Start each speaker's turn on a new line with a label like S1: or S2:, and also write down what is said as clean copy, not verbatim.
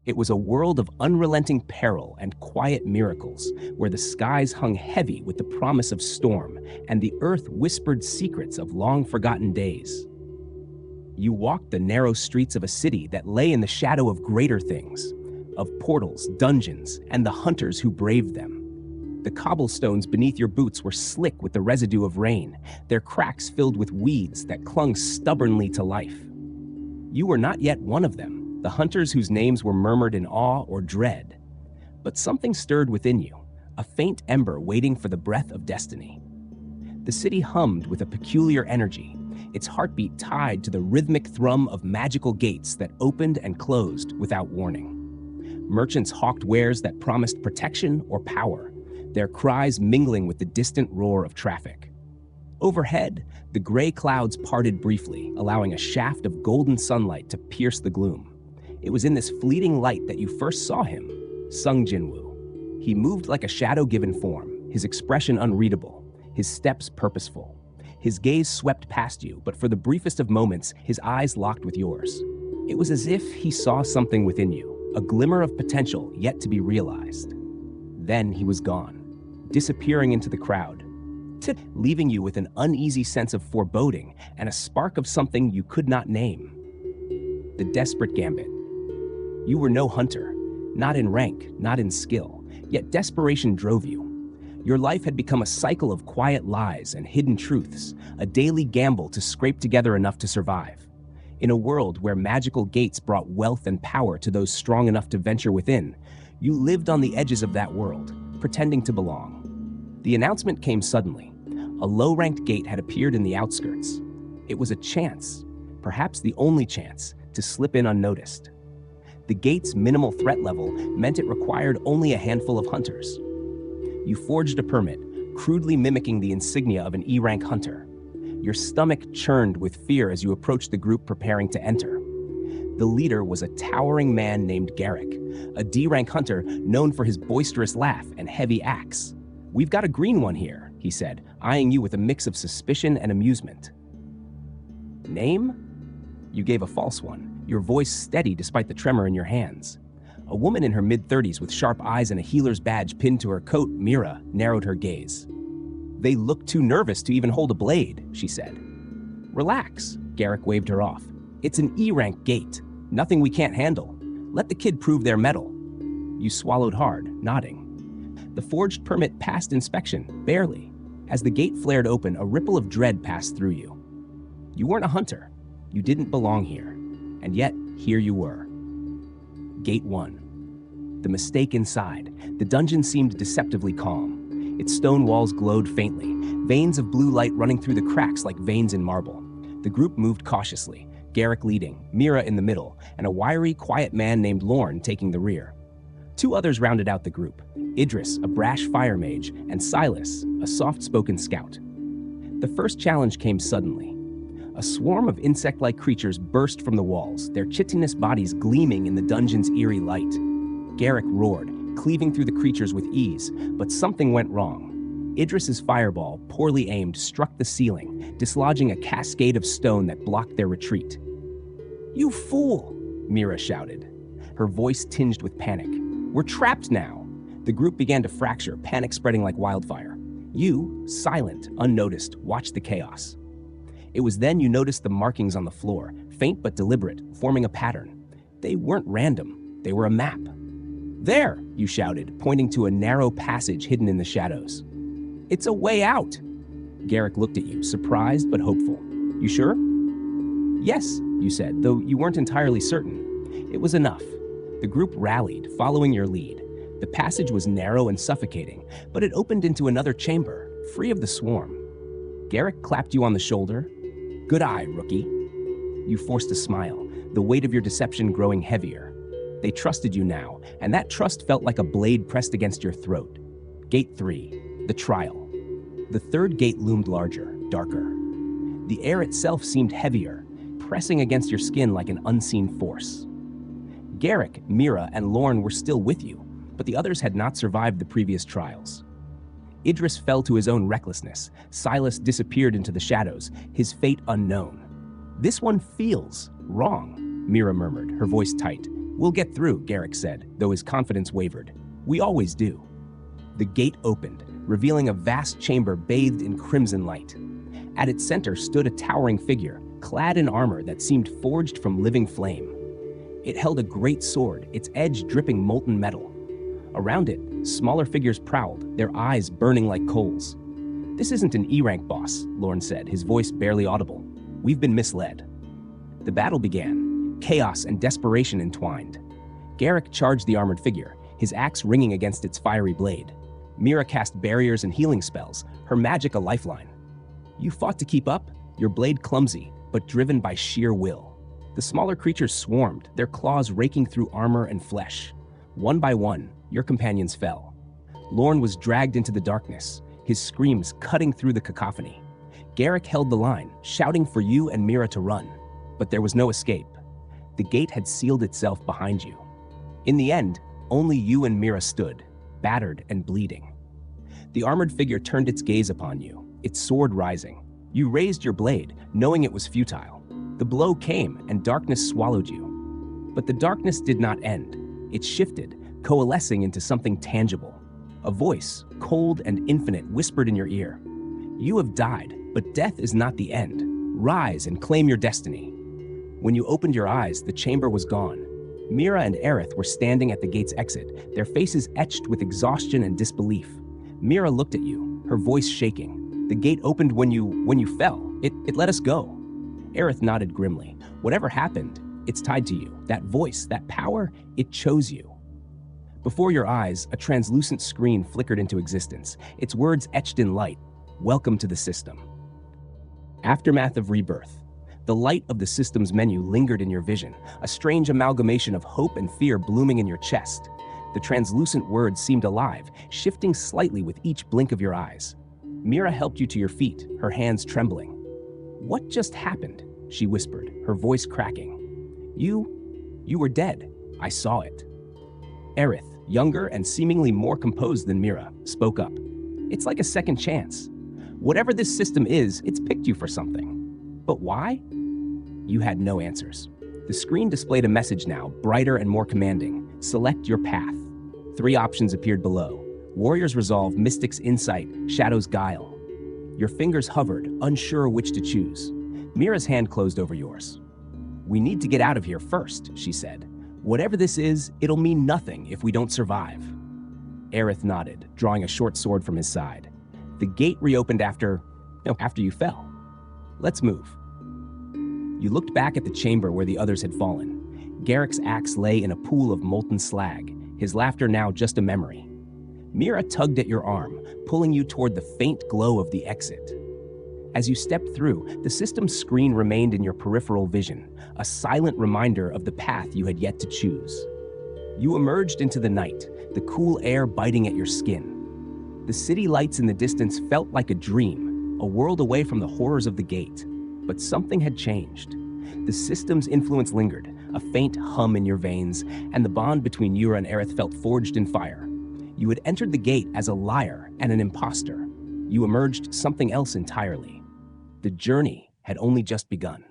S1: It was a world of unrelenting peril and quiet miracles, where the skies hung heavy with the promise of storm, and the earth whispered secrets of long-forgotten days. You walked the narrow streets of a city that lay in the shadow of greater things, of portals, dungeons, and the hunters who braved them. The cobblestones beneath your boots were slick with the residue of rain, their cracks filled with weeds that clung stubbornly to life. You were not yet one of them, the hunters whose names were murmured in awe or dread. But something stirred within you, a faint ember waiting for the breath of destiny. The city hummed with a peculiar energy, its heartbeat tied to the rhythmic thrum of magical gates that opened and closed without warning. Merchants hawked wares that promised protection or power, their cries mingling with the distant roar of traffic. Overhead, the gray clouds parted briefly, allowing a shaft of golden sunlight to pierce the gloom. It was in this fleeting light that you first saw him, Sung Jinwoo. He moved like a shadow-given form, his expression unreadable, his steps purposeful. His gaze swept past you, but for the briefest of moments, his eyes locked with yours. It was as if he saw something within you, a glimmer of potential yet to be realized. Then he was gone, disappearing into the crowd, leaving you with an uneasy sense of foreboding and a spark of something you could not name. The desperate gambit. You were no hunter, not in rank, not in skill, yet desperation drove you. Your life had become a cycle of quiet lies and hidden truths, a daily gamble to scrape together enough to survive. In a world where magical gates brought wealth and power to those strong enough to venture within, you lived on the edges of that world, pretending to belong. The announcement came suddenly. A low-ranked gate had appeared in the outskirts. It was a chance, perhaps the only chance, to slip in unnoticed. The gate's minimal threat level meant it required only a handful of hunters. You forged a permit, crudely mimicking the insignia of an E-rank hunter. Your stomach churned with fear as you approached the group preparing to enter. The leader was a towering man named Garrick, a D-rank hunter known for his boisterous laugh and heavy axe. "We've got a green one here," he said, eyeing you with a mix of suspicion and amusement. "Name?" You gave a false one, your voice steady despite the tremor in your hands. A woman in her mid-30s with sharp eyes and a healer's badge pinned to her coat, Mira, narrowed her gaze. "They look too nervous to even hold a blade," she said. "Relax," Garrick waved her off. "It's an E-rank gate. Nothing we can't handle. Let the kid prove their mettle." You swallowed hard, nodding. The forged permit passed inspection, barely. As the gate flared open, a ripple of dread passed through you. You weren't a hunter. You didn't belong here. And yet, here you were. Gate 1. The mistake inside. The dungeon seemed deceptively calm. Its stone walls glowed faintly, veins of blue light running through the cracks like veins in marble. The group moved cautiously, Garrick leading, Mira in the middle, and a wiry, quiet man named Lorne taking the rear. Two others rounded out the group, Idris, a brash fire mage, and Silas, a soft-spoken scout. The first challenge came suddenly. A swarm of insect-like creatures burst from the walls, their chitinous bodies gleaming in the dungeon's eerie light. Garrick roared, cleaving through the creatures with ease, but something went wrong. Idris's fireball, poorly aimed, struck the ceiling, dislodging a cascade of stone that blocked their retreat. "You fool!" Mira shouted, her voice tinged with panic. "We're trapped now!" The group began to fracture, panic spreading like wildfire. You, silent, unnoticed, watched the chaos. It was then you noticed the markings on the floor, faint but deliberate, forming a pattern. They weren't random, they were a map. "There!" you shouted, pointing to a narrow passage hidden in the shadows. "It's a way out!" Garrick looked at you, surprised but hopeful. "You sure?" "Yes," you said, though you weren't entirely certain. It was enough. The group rallied, following your lead. The passage was narrow and suffocating, but it opened into another chamber, free of the swarm. Garrick clapped you on the shoulder. "Good eye, rookie." You forced a smile, the weight of your deception growing heavier. They trusted you now, and that trust felt like a blade pressed against your throat. Gate 3, the trial. The third gate loomed larger, darker. The air itself seemed heavier, pressing against your skin like an unseen force. Garrick, Mira, and Lorne were still with you, but the others had not survived the previous trials. Idris fell to his own recklessness. Silas disappeared into the shadows, his fate unknown. "This one feels wrong," Mira murmured, her voice tight. "We'll get through," Garrick said, though his confidence wavered. "We always do." The gate opened, revealing a vast chamber bathed in crimson light. At its center stood a towering figure, clad in armor that seemed forged from living flame. It held a great sword, its edge dripping molten metal. Around it, smaller figures prowled, their eyes burning like coals. "This isn't an E-rank boss," Lorne said, his voice barely audible. "We've been misled." The battle began, chaos and desperation entwined. Garrick charged the armored figure, his axe ringing against its fiery blade. Mira cast barriers and healing spells, her magic a lifeline. You fought to keep up, your blade clumsy, but driven by sheer will. The smaller creatures swarmed, their claws raking through armor and flesh. One by one, your companions fell. Lorne was dragged into the darkness, his screams cutting through the cacophony. Garrick held the line, shouting for you and Mira to run. But there was no escape. The gate had sealed itself behind you. In the end, only you and Mira stood, battered and bleeding. The armored figure turned its gaze upon you, its sword rising. You raised your blade, knowing it was futile. The blow came, and darkness swallowed you. But the darkness did not end. It shifted, coalescing into something tangible. A voice, cold and infinite, whispered in your ear. "You have died, but death is not the end. Rise and claim your destiny." When you opened your eyes, the chamber was gone. Mira and Aerith were standing at the gate's exit, their faces etched with exhaustion and disbelief. Mira looked at you, her voice shaking. "The gate opened when you fell. It let us go." Aerith nodded grimly. "Whatever happened, it's tied to you. That voice, that power, it chose you." Before your eyes, a translucent screen flickered into existence, its words etched in light. "Welcome to the system." Aftermath of rebirth. The light of the system's menu lingered in your vision, a strange amalgamation of hope and fear blooming in your chest. The translucent words seemed alive, shifting slightly with each blink of your eyes. Mira helped you to your feet, her hands trembling. "What just happened?" she whispered, her voice cracking. You were dead. I saw it." Aerith, younger and seemingly more composed than Mira, spoke up. "It's like a second chance. Whatever this system is, it's picked you for something. But why?" You had no answers. The screen displayed a message now, brighter and more commanding. "Select your path." 3 options appeared below. Warrior's Resolve, Mystic's Insight, Shadow's Guile. Your fingers hovered, unsure which to choose. Mira's hand closed over yours. "We need to get out of here first," she said. "Whatever this is, it'll mean nothing if we don't survive." Aerith nodded, drawing a short sword from his side. "The gate reopened after you fell. Let's move." You looked back at the chamber where the others had fallen. Garrick's axe lay in a pool of molten slag, his laughter now just a memory. Mira tugged at your arm, pulling you toward the faint glow of the exit. As you stepped through, the system's screen remained in your peripheral vision, a silent reminder of the path you had yet to choose. You emerged into the night, the cool air biting at your skin. The city lights in the distance felt like a dream, a world away from the horrors of the gate. But something had changed. The system's influence lingered, a faint hum in your veins, and the bond between you and Aerith felt forged in fire. You had entered the gate as a liar and an imposter. You emerged something else entirely. The journey had only just begun.